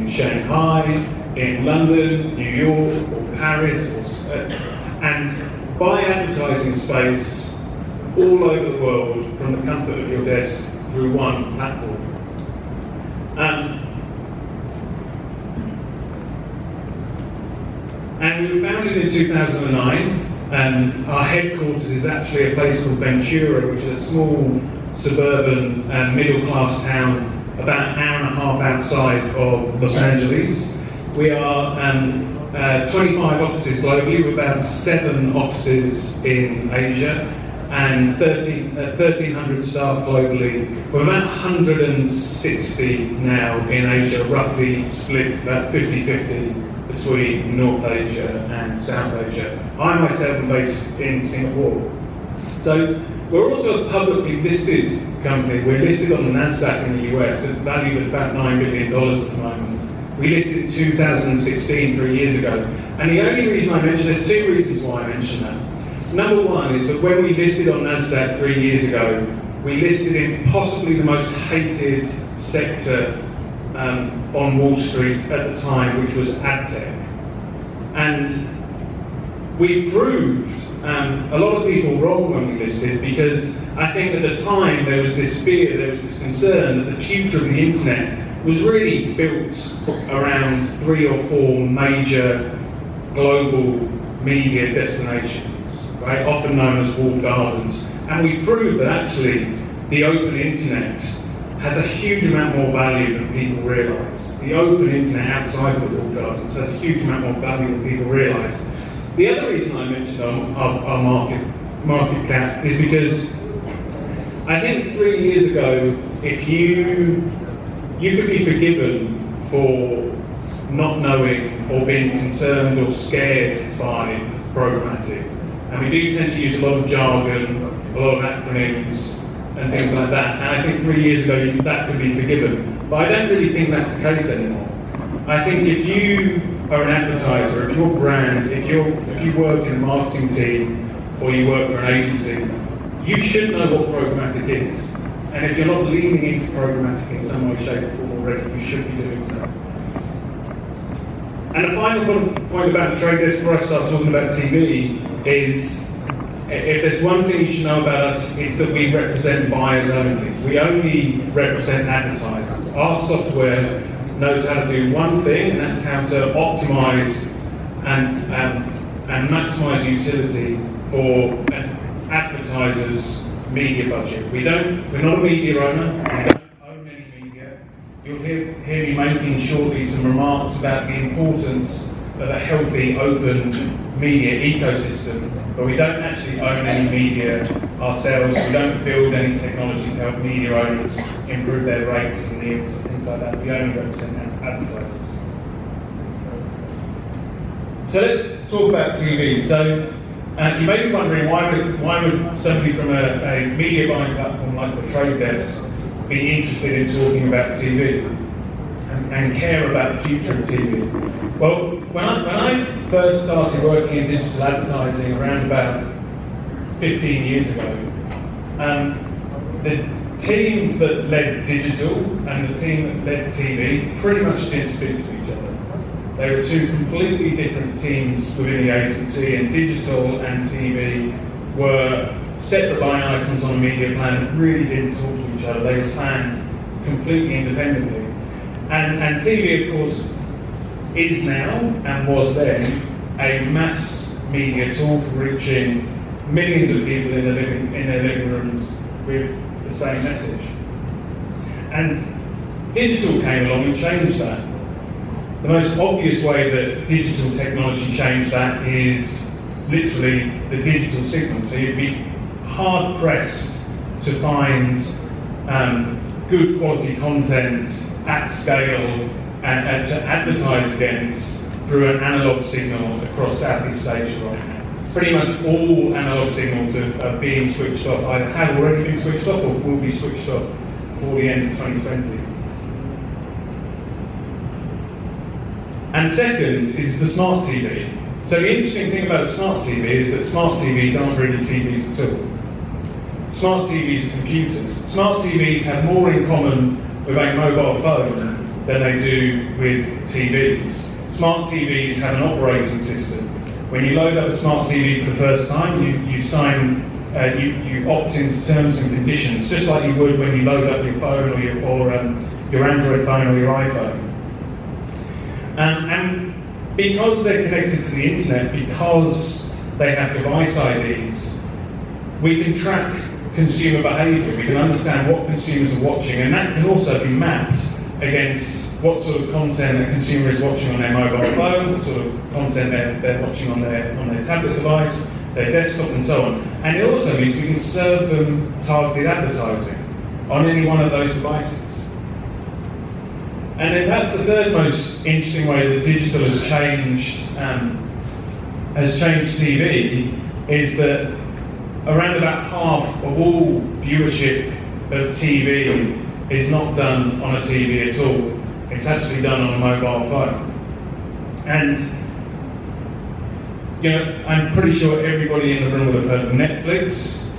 in Shanghai, in London, New York, or Paris, and buy advertising space all over the world from the comfort of your desk through one platform. And we were founded in 2009. Our headquarters is actually a place called Ventura, which is a small suburban middle-class town about an hour and a half outside of Los Angeles. We are 25 offices globally, with about 7 offices in Asia, and 1,300 staff globally. We're about 160 now in Asia, roughly split about 50-50 between North Asia and South Asia. I myself am based in Singapore. So we're also a publicly listed company. We're listed on the NASDAQ in the US, it's valued at about $9 billion at the moment. We listed in 2016, 3 years ago. And the only reason I mention, there's 2 reasons why I mention that. Number one is that when we listed on NASDAQ 3 years ago, we listed in possibly the most hated sector on Wall Street at the time, which was ad tech. And we proved a lot of people wrong when we listed, because I think at the time there was this fear, there was this concern that the future of the internet was really built around 3 or 4 major global media destinations, right? Often known as walled gardens. And we proved that actually the open internet has a huge amount more value than people realise. The open internet outside of the walled gardens has a huge amount more value than people realise. The other reason I mentioned our market cap is because I think 3 years ago, if you could be forgiven for not knowing or being concerned or scared by programmatic. And we do tend to use a lot of jargon, a lot of acronyms and things like that. And I think 3 years ago that could be forgiven. But I don't really think that's the case anymore. I think if you are an advertiser, if you're a brand, if you work in a marketing team or you work for an agency, you should know what programmatic is. And if you're not leaning into programmatic in some way, shape or form already, you should be doing so. And the final point about the trade desk before I start talking about TV is, if there's one thing you should know about us, it's that we represent buyers only. We only represent advertisers. Our software knows how to do one thing, and that's how to optimize and maximize utility for an advertiser's media budget. We're not a media owner, we don't own any media. You'll hear me making shortly some remarks about the importance of a healthy, open media ecosystem, but we don't actually own any media ourselves. We don't build any technology to help media owners improve their rates and yields and things like that. We only represent advertisers. So let's talk about TV. So you may be wondering why would somebody from a media buying platform like The Trade Desk be interested in talking about TV and care about the future of TV? Well, when I first started working in digital advertising around about 15 years ago, the team that led digital and the team that led TV pretty much didn't speak to each other. They were 2 completely different teams within the agency, and digital and TV were separate line items on a media plan that really didn't talk to each other. They were planned completely independently. And TV, of course, is now, and was then, a mass media tool for reaching millions of people in their living rooms with the same message. And digital came along and changed that. The most obvious way that digital technology changed that is literally the digital signal. So you'd be hard pressed to find good quality content at scale and to advertise against through an analog signal across Southeast Asia right now. Pretty much all analog signals are being switched off, either have already been switched off or will be switched off before the end of 2020. And second is the smart TV. So the interesting thing about a smart TV is that smart TVs aren't really TVs at all. Smart TVs are computers. Smart TVs have more in common with a mobile phone than they do with TVs. Smart TVs have an operating system. When you load up a smart TV for the first time, you sign, you opt into terms and conditions, just like you would when you load up your phone or your Android phone or your iPhone. And because they're connected to the internet, because they have device IDs, we can track consumer behaviour. We can understand what consumers are watching, and that can also be mapped against what sort of content a consumer is watching on their mobile phone, what sort of content they're watching on their tablet device, their desktop, and so on. And it also means we can serve them targeted advertising on any one of those devices. And then that's the third most interesting way that digital has changed TV, is that around about half of all viewership of TV is not done on a TV at all. It's actually done on a mobile phone. And I'm pretty sure everybody in the room would have heard of Netflix.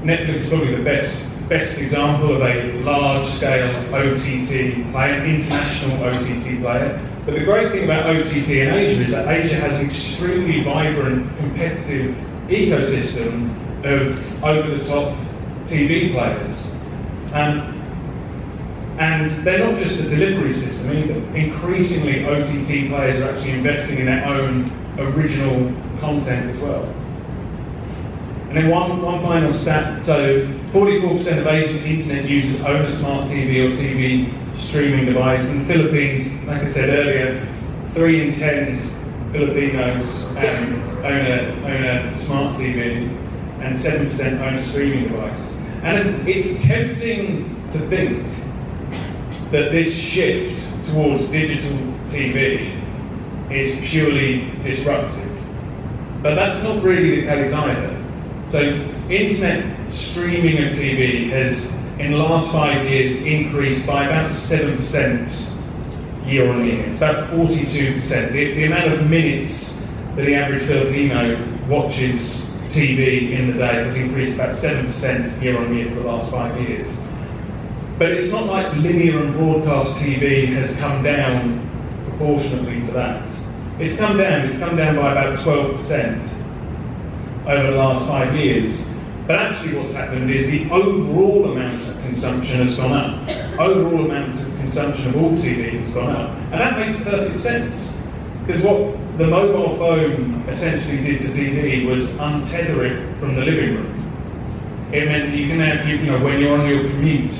Netflix is probably the best example of a large-scale OTT player, international OTT player. But the great thing about OTT in Asia is that Asia has an extremely vibrant, competitive ecosystem of over-the-top TV players. And they're not just a delivery system either. Increasingly, OTT players are actually investing in their own original content as well. And then one final stat, so 44% of Asian internet users own a smart TV or TV streaming device. In the Philippines, like I said earlier, 3 in 10 Filipinos own a smart TV, and 7% own a streaming device. And it's tempting to think that this shift towards digital TV is purely disruptive. But that's not really the case either. So internet streaming of TV has, in the last 5 years, increased by about 7% year on year. It's about 42%. The amount of minutes that the average Filipino watches TV in the day has increased about 7% year on year for the last 5 years. But it's not like linear and broadcast TV has come down proportionately to that. It's come down by about 12% over the last 5 years. But actually what's happened is the overall amount of consumption has gone up. Overall amount of consumption of all TV has gone up. And that makes perfect sense. Because what the mobile phone essentially did to TV was untether it from the living room. It meant that you can have, when you're on your commute,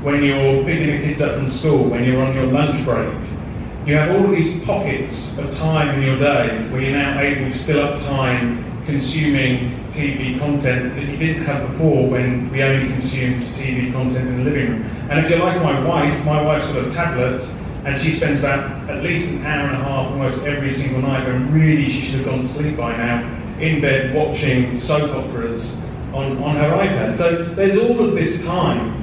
when you're picking the kids up from school, when you're on your lunch break, you have all of these pockets of time in your day where you're now able to fill up time consuming TV content that you didn't have before, when we only consumed TV content in the living room. And if you're like my wife's got a tablet, and she spends about at least an hour and a half almost every single night, when really she should have gone to sleep by now, in bed watching soap operas on her iPad. So there's all of this time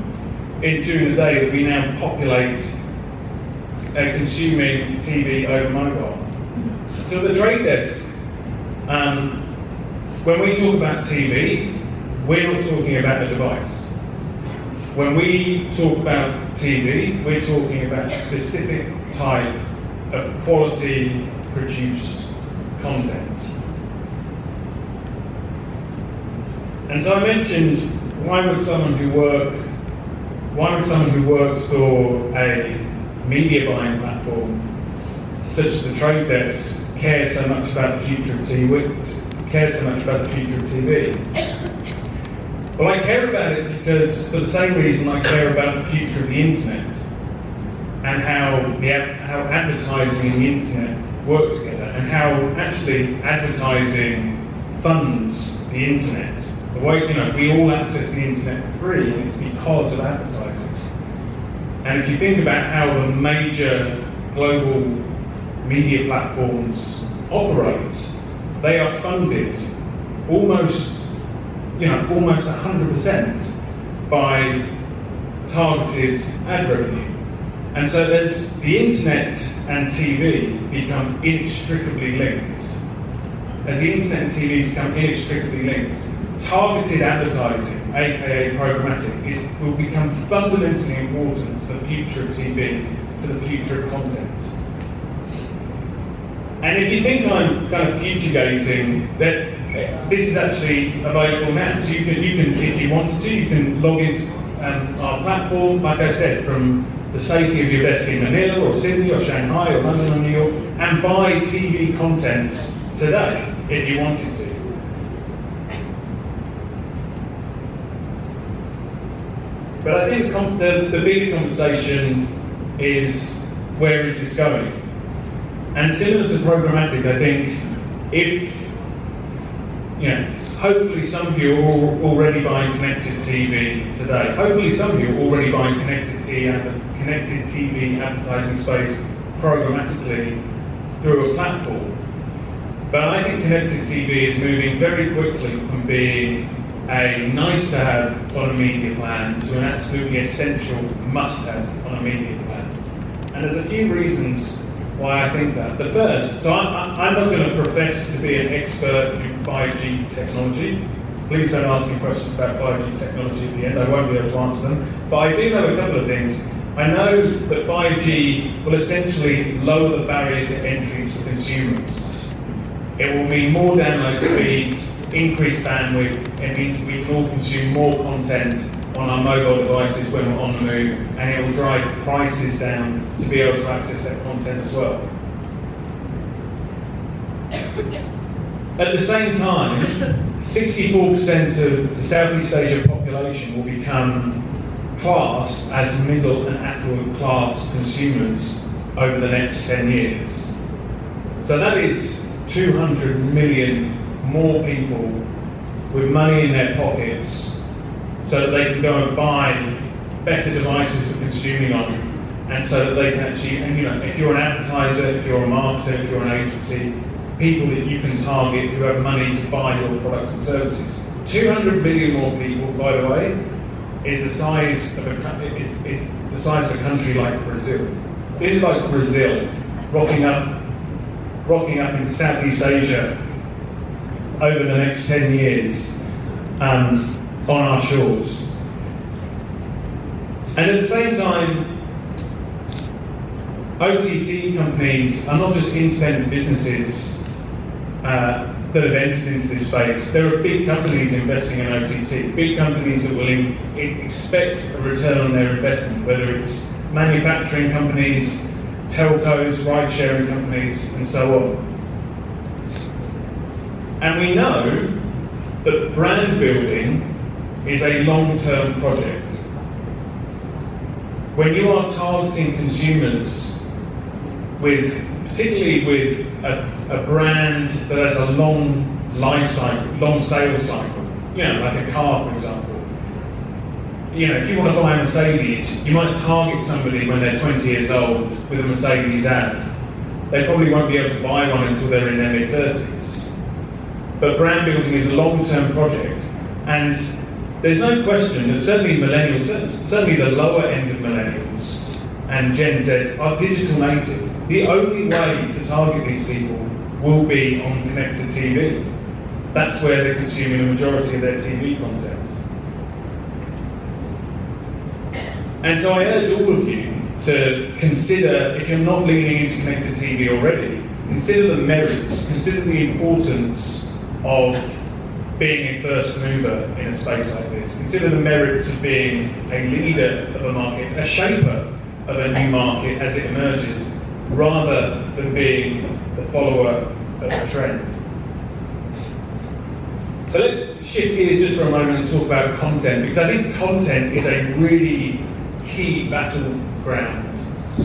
during the day that we now populate consuming TV over mobile. So the Trade Desk, when we talk about TV, we're not talking about a device. When we talk about TV, we're talking about a specific type of quality produced content. And so I mentioned, why would someone who works for a media buying platform such as the Trade Desk care so much about the future of TV? Well, I care about it because, for the same reason I care about the future of the internet and how advertising and the internet work together, and how actually advertising funds the internet. The way, we all access the internet for free, and it's because of advertising. And if you think about how the major global media platforms operate, they are funded almost 100% by targeted ad revenue. And so as the internet and TV become inextricably linked, targeted advertising, aka programmatic, will become fundamentally important to the future of TV, to to the future of content. And if you think I'm kind of future gazing, that this is actually available now. So you can, if you wanted to, you can log into our platform, like I said, from the safety of your desk in Manila or Sydney or Shanghai or London or New York, and buy TV content today if you wanted to. But I think the bigger conversation is, where is this going? And similar to programmatic, I think if, hopefully some of you are already buying connected TV today. Hopefully some of you are already buying connected TV advertising space programmatically through a platform. But I think connected TV is moving very quickly from being a nice to have on a media plan to an absolutely essential must have on a media plan. And there's a few reasons why I think that. The first, so I'm not going to profess to be an expert in 5G technology. Please don't ask me questions about 5G technology at the end, I won't be able to answer them. But I do know a couple of things. I know that 5G will essentially lower the barrier to entries for consumers. It will mean more download speeds, increased bandwidth. It means we can all consume more content on our mobile devices when we're on the move, and it will drive prices down to be able to access that content as well. At the same time, 64% of the Southeast Asia population will become classed as middle and affluent class consumers over the next 10 years. So that is 200 million more people with money in their pockets so that they can go and buy better devices for consuming on, and so that they can actually, and if you're an advertiser, if you're a marketer, if you're an agency, people that you can target who have money to buy your products and services. 200 million more people, by the way, is the size of a country like Brazil. This is like Brazil rocking up in Southeast Asia over the next 10 years on our shores. And at the same time, OTT companies are not just independent businesses that have entered into this space. There are big companies investing in OTT, big companies that will expect a return on their investment, whether it's manufacturing companies, telcos, ride-sharing companies, and so on. And we know that brand building is a long-term project. When you are targeting consumers particularly with a brand that has a long life cycle, long sales cycle, like a car, for example. If you want to buy a Mercedes, you might target somebody when they're 20 years old with a Mercedes ad. They probably won't be able to buy one until they're in their mid-30s. But brand building is a long-term project, and there's no question that certainly millennials, certainly the lower end of millennials and Gen Z are digital native. The only way to target these people will be on connected TV. That's where they're consuming the majority of their TV content. And so I urge all of you to consider, if you're not leaning into connected TV already, consider the merits, consider the importance of being a first mover in a space like this. Consider the merits of being a leader of a market, a shaper of a new market as it emerges, rather than being the follower of a trend. So let's shift gears just for a moment and talk about content, because I think content is a really key battleground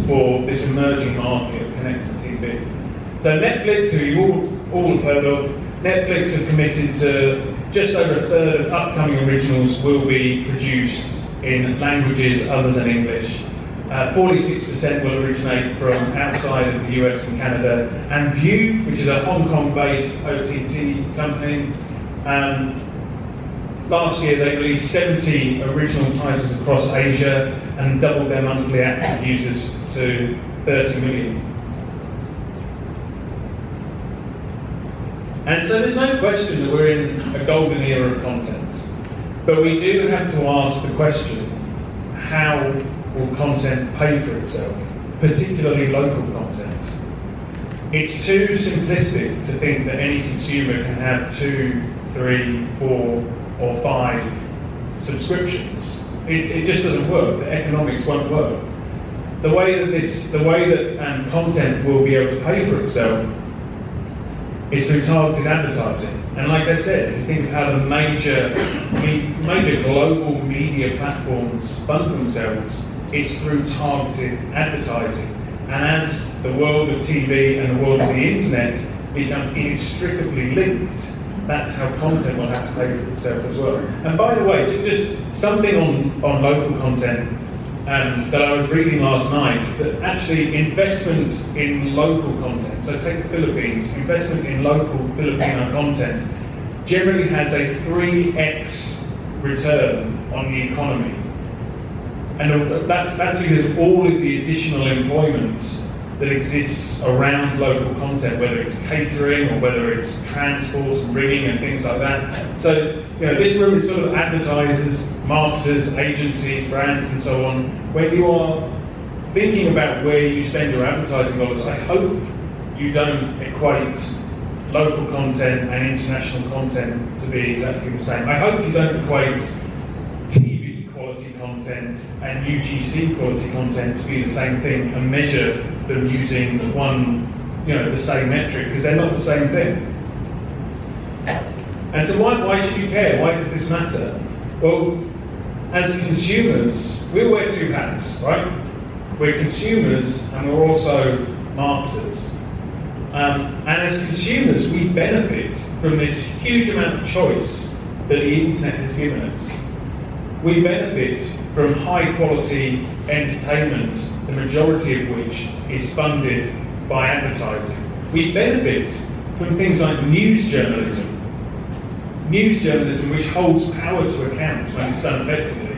for this emerging market of connected TV. So Netflix, who you all have heard of, Netflix have committed to just over a third of upcoming originals will be produced in languages other than English. 46% will originate from outside of the US and Canada. And View, which is a Hong Kong-based OTT company, last year they released 70 original titles across Asia and doubled their monthly active users to 30 million. And so there's no question that we're in a golden era of content. But we do have to ask the question, how will content pay for itself? particularly local content. It's too simplistic to think that any consumer can have 2, 3, 4, or 5 subscriptions. It just doesn't work. The economics won't work. The way that content will be able to pay for itself is through targeted advertising. And like I said, if you think of how the major global media platforms fund themselves, it's through targeted advertising. And as the world of TV and the world of the internet become inextricably linked, that's how content will have to pay for itself as well. And by the way, just something on local content that I was reading last night, that actually investment in local content, so take the Philippines, investment in local Filipino content generally has a 3x return on the economy. And that's because of all of the additional employment that exists around local content, whether it's catering or whether it's transport and rigging and things like that. So, this room is full of advertisers, marketers, agencies, brands, and so on. When you are thinking about where you spend your advertising dollars, I hope you don't equate local content and international content to be exactly the same. I hope you don't equate TV quality content and UGC quality content to be the same thing and measure them using the same metric, because they're not the same thing. And so why should you care? Why does this matter? Well, as consumers, we wear 2 hats, right? We're consumers and we're also marketers. And as consumers, we benefit from this huge amount of choice that the internet has given us. We benefit from high quality entertainment, the majority of which is funded by advertising. We benefit from things like news journalism which holds power to account when it's done effectively,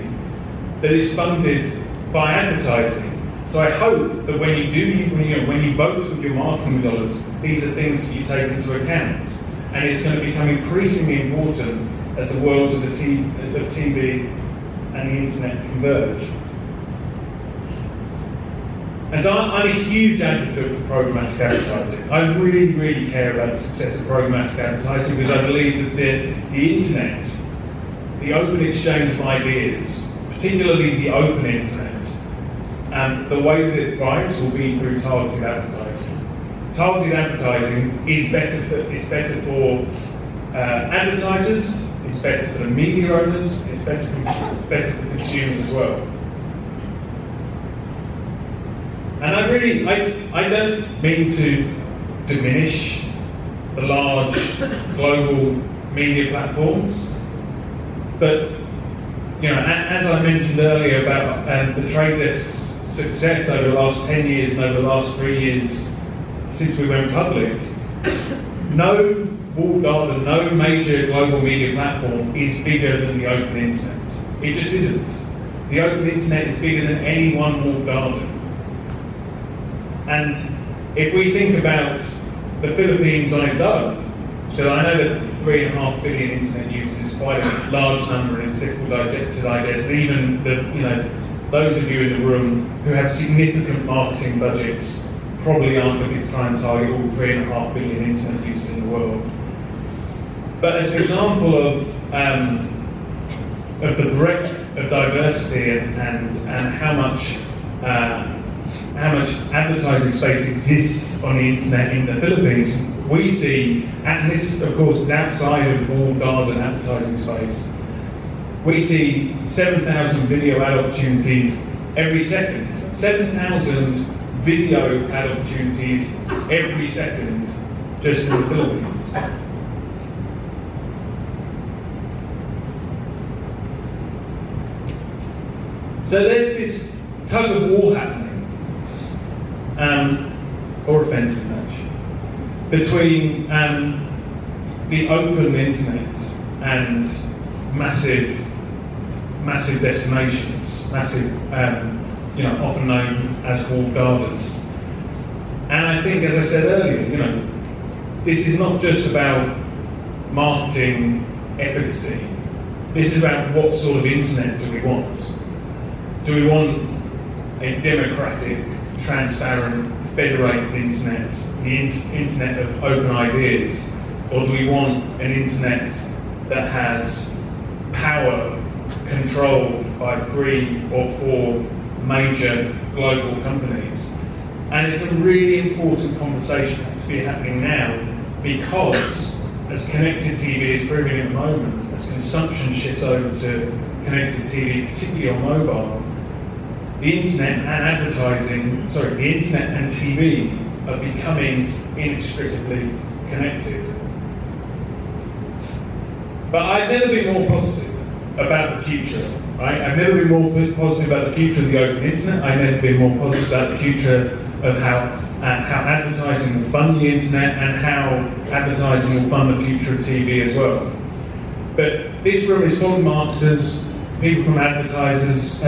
that is funded by advertising. So I hope that when you vote with your marketing dollars, these are things that you take into account. And it's going to become increasingly important as the worlds of TV and the internet converge. And so I'm a huge advocate for programmatic advertising. I really, really care about the success of programmatic advertising because I believe that the internet, the open exchange of ideas, particularly the open internet, and the way that it thrives will be through targeted advertising. Targeted advertising is better for advertisers, it's better for the media owners, it's better for consumers as well. And I don't mean to diminish the large global media platforms, but as I mentioned earlier about the Trade Desk's success over the last 10 years and over the last 3 years since we went public, no walled garden, no major global media platform is bigger than the open internet. It just isn't. The open internet is bigger than any one walled garden. And if we think about the Philippines on its own, so I know that 3.5 billion internet users is quite a large number, and it's difficult to digest. Even those of you in the room who have significant marketing budgets probably aren't looking to try and target all 3.5 billion internet users in the world. But as an example of the breadth of diversity and how much advertising space exists on the internet in the Philippines, we see, and this of course is outside of the walled garden advertising space, we see 7,000 video ad opportunities every second. 7,000 video ad opportunities every second just in the Philippines. So there's this tug of war happening, or offensive match, between the open internet and massive destinations, often known as walled gardens. And I think, as I said earlier, this is not just about marketing efficacy. This is about what sort of internet do we want? Do we want a democratic, transparent, federated internet, the internet of open ideas, or do we want an internet that has power controlled by 3 or 4 major global companies? And it's a really important conversation to be happening now, because as connected TV is proving at the moment, as consumption shifts over to connected TV, particularly on mobile, the internet and TV are becoming inextricably connected. But I've never been more positive about the future, right? I've never been more positive about the future of the open internet. I've never been more positive about the future of how advertising will fund the internet and how advertising will fund the future of TV as well. But this room is full of marketers, people from advertisers,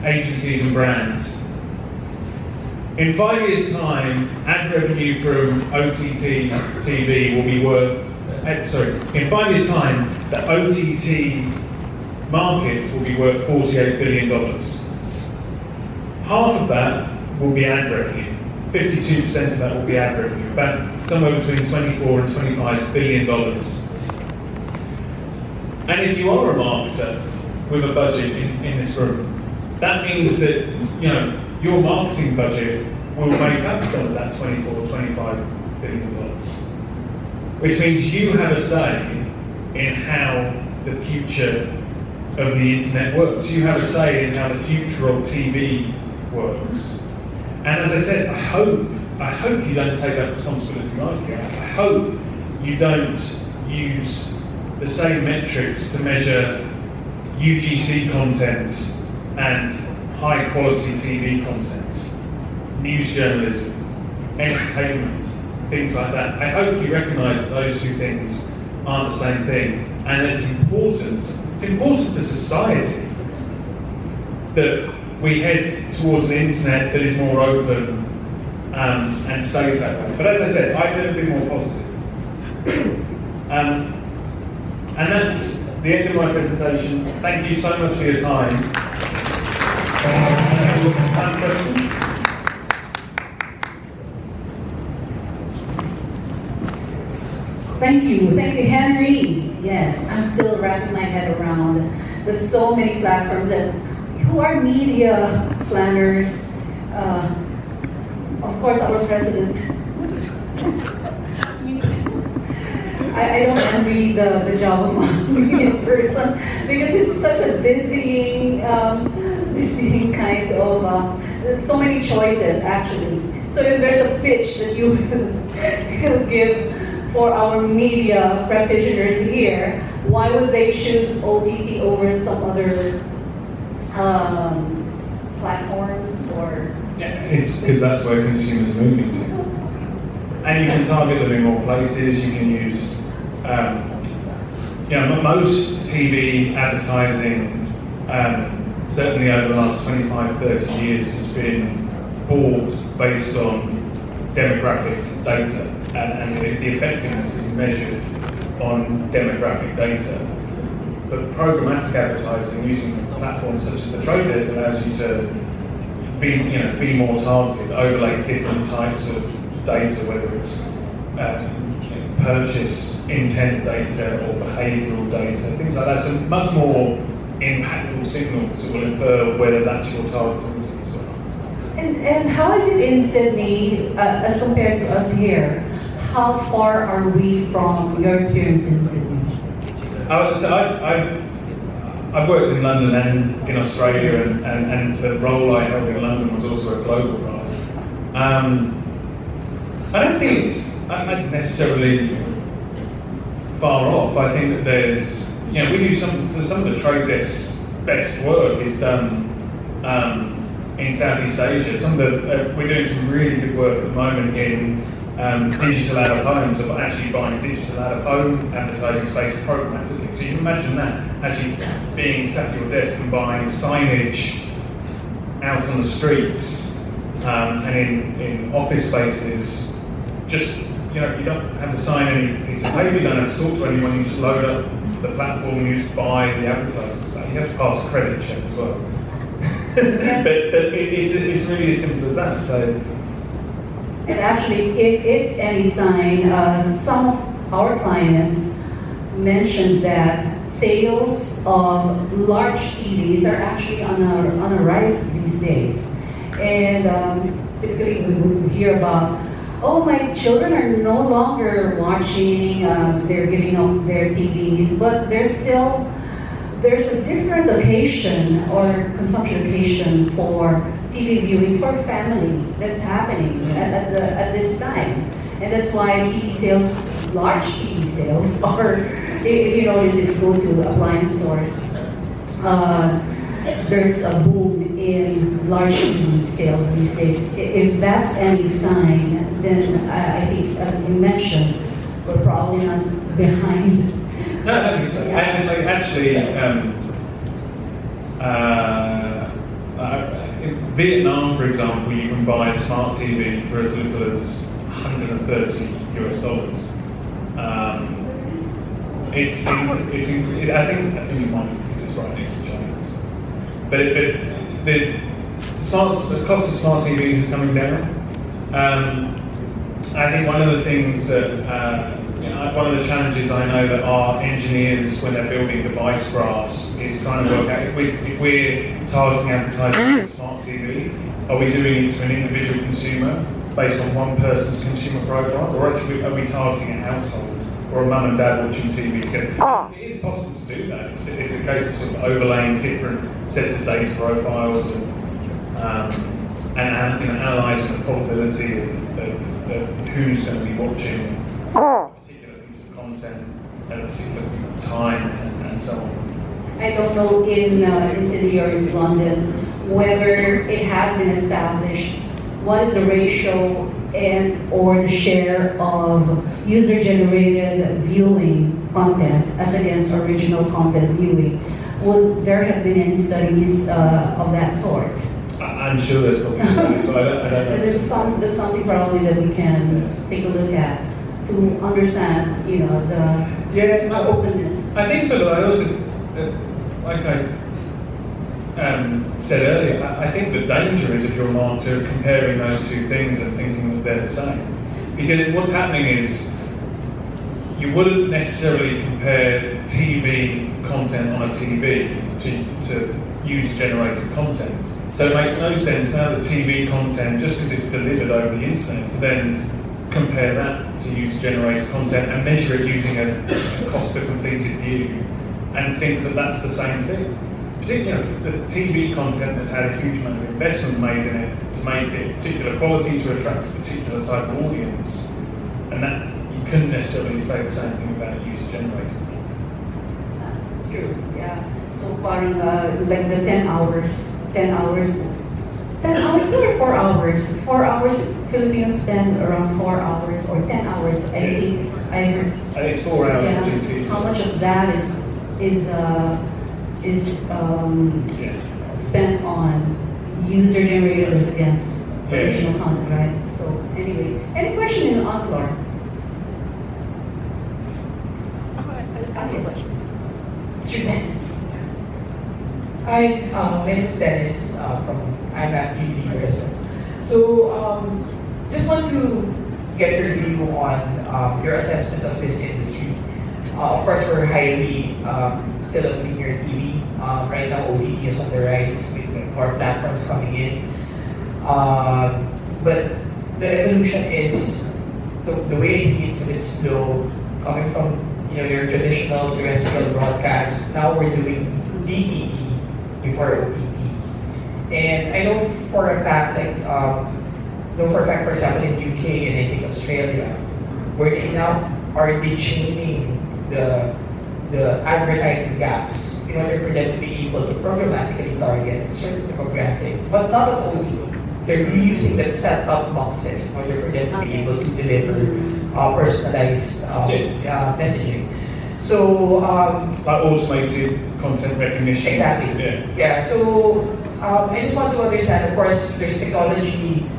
agencies and brands. In 5 years' time, ad revenue from OTT TV will be worth, in 5 years' time, the OTT market will be worth $48 billion. Half of that will be ad revenue. 52% of that will be ad revenue, about somewhere between $24 and $25 billion. And if you are a marketer with a budget in this room, that means that your marketing budget will make up some of that $24, $25 billion. Which means you have a say in how the future of the internet works. You have a say in how the future of TV works. And as I said, I hope you don't take that responsibility lightly. I hope you don't use the same metrics to measure UGC content and high quality TV content, news journalism, entertainment, things like that. I hope you recognise that those two things aren't the same thing, and that it's important for society that we head towards an internet that is more open and stays that way. But as I said, I've never been more positive. And that's the end of my presentation. Thank you so much for your time. Time for questions? Thank you, Henry. Yes, I'm still wrapping my head around. There's so many platforms that who are media planners. Of course, our president. I don't envy the job of a media person because it's such a dizzying kind of. There's so many choices actually. So if there's a pitch that you will give for our media practitioners here, why would they choose OTT over some other platforms or? Yeah, it's because that's where consumers are moving to. And you can target them in more places. You can use, most TV advertising, certainly over the last 25, 30 years, has been bought based on demographic data, and the effectiveness is measured on demographic data. But programmatic advertising using platforms such as the Trade Desk allows you to be more targeted, overlay different types of data, whether it's purchase intent data or behavioural data, things like that. So much more impactful signals that will infer whether that's your target audience or not. And how is it in Sydney as compared to us here? How far are we from your experience in Sydney? I've worked in London and in Australia, and the role I held in London was also a global role. I don't think it's necessarily far off. I think that there's, we do some of the Trade Desk's best work is done in Southeast Asia. We're doing some really good work at the moment in digital out of home, so actually buying digital out of home advertising space programmatically. So you can imagine that actually being sat at your desk and buying signage out on the streets and in office spaces. Just you don't have to sign any piece of paper, you don't have to talk to anyone, you just load up the platform and you just buy the advertising stuff. You have to pass a credit check as well. it's really as simple as that. So, And actually, if it's any sign, some of our clients mentioned that sales of large TVs are actually on a rise these days. And typically we would hear about, oh, my children are no longer watching, they're giving up their TVs, but there's a different occasion or consumption occasion for TV viewing for family that's happening at this time. And that's why TV sales, large TV sales, or if you notice, if you go to appliance stores, there's a boom in large TV sales these days. If that's any sign, then I think, as you mentioned, we're probably not behind. no, I don't think so. Yeah. And like, actually, in Vietnam, for example, you can buy a smart TV for as little as $130. I think it might be because it's right next to China. But the cost of smart TVs is coming down. I think one of the things that one of the challenges I know that our engineers, when they're building device graphs, is trying to work out if we're targeting advertising for smart TV, are we doing it to an individual consumer based on one person's consumer profile, or actually are we targeting a household or a mum and dad watching TV together? It is possible to do that. It's a case of sort of overlaying different sets of data profiles and analysing the probability of who's going to be watching a particular piece of content at a particular time and so on. I don't know in Sydney or in London whether it has been established what is the ratio and or the share of user-generated viewing content as against original content viewing. Would there have been any studies of that sort? I'm sure there's probably studies, so I don't know. That's something probably that we can take a look at to understand, the openness. I think so, but I also, like I said earlier, I think the danger is if you're a marketer comparing those two things and thinking that they're the same. Because what's happening is you wouldn't necessarily compare TV content on a TV to user-generated content. So it makes no sense now that TV content, just because it's delivered over the internet, to then compare that to user-generated content and measure it using a cost per completed view and think that that's the same thing. Particularly, the TV content has had a huge amount of investment made in it to make it particular quality to attract a particular type of audience, and that you couldn't necessarily say the same thing about user-generated content. That's true. Yeah. So parang like the 10 hours or 4 hours. 4 hours, Filipinos spend around 4 hours or 10 hours. I think I heard. I think it's 4 hours. Yeah. How much of that is spent on user-generated as against original content, right? So anyway, any question on the floor? Yes. Mr. Dennis. Hi, my name is Dennis. I'm at UD Present. So, just want to get your view on your assessment of this industry. Of course, we're highly still on linear TV. Right now, OTT is on the rise with more platforms coming in. But the evolution is the way I see it's a bit slow, coming from your traditional terrestrial broadcast. Now we're doing DTT before OTT. And I know for a fact, for example, in UK and I think Australia, where they now are changing the advertising gaps in order for them to be able to programmatically target a certain demographic, but not on OTT. They're reusing that set-top boxes in order for them to be able to deliver personalized messaging. So like automated content recognition. Exactly. Yeah. So I just want to understand. Of course, there's technology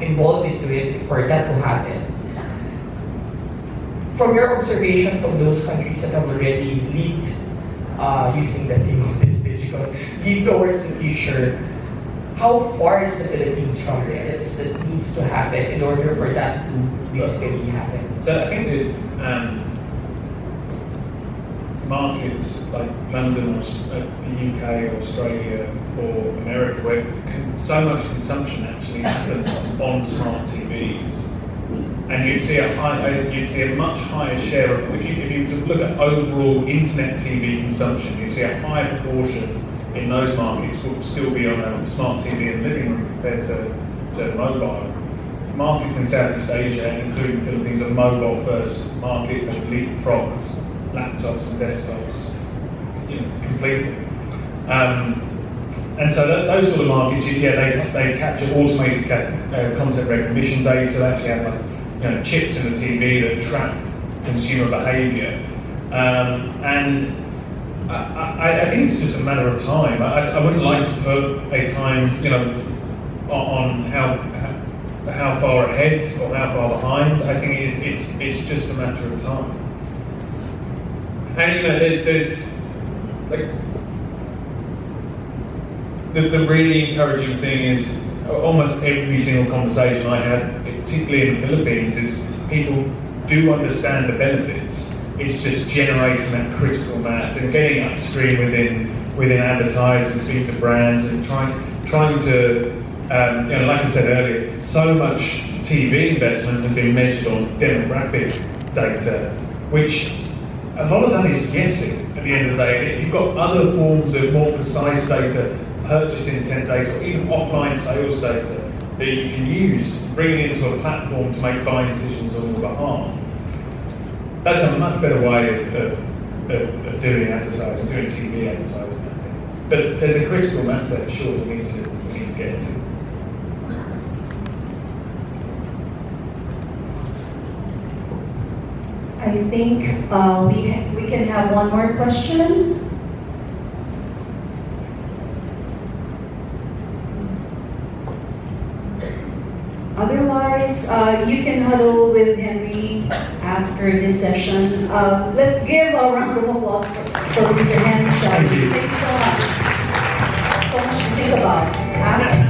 involved into it for that to happen. From your observation from those countries that have already leaped using the theme of this digital lead towards the future. How far is the Philippines from this that needs to happen in order for that to basically happen? So I think that markets like London, or the UK, Australia, or America, where so much consumption actually happens on smart TVs, and you'd see a much higher share of, if you look at overall internet TV consumption, you'd see a higher proportion in those markets will still be on a smart TV in the living room compared to mobile. Markets in Southeast Asia, including Philippines, are mobile-first markets that leapfrogged laptops and desktops, completely. And so those sort of markets, they capture automated content recognition data. They actually have chips in the TV that track consumer behaviour, and I think it's just a matter of time. I wouldn't like to put a time, on how far ahead or how far behind. I think it's just a matter of time. And there's like the really encouraging thing is almost every single conversation I have, particularly in the Philippines, is people do understand the benefits. It's just generating that critical mass and getting upstream within advertising, speaking to brands, and trying to like I said earlier, so much TV investment has been measured on demographic data, which a lot of that is guessing at the end of the day. If you've got other forms of more precise data, purchase intent data, or even offline sales data that you can use, bring it into a platform to make buying decisions on your behalf, that's a much better way of doing advertising, doing TV advertising. But there's a critical mass there, for sure, we need to get to. I think we can have one more question. Otherwise, you can huddle with Henry after this session. Let's give a round of applause for Mr. Henry Shelby. Thank you. Thank you so much. So much to think about.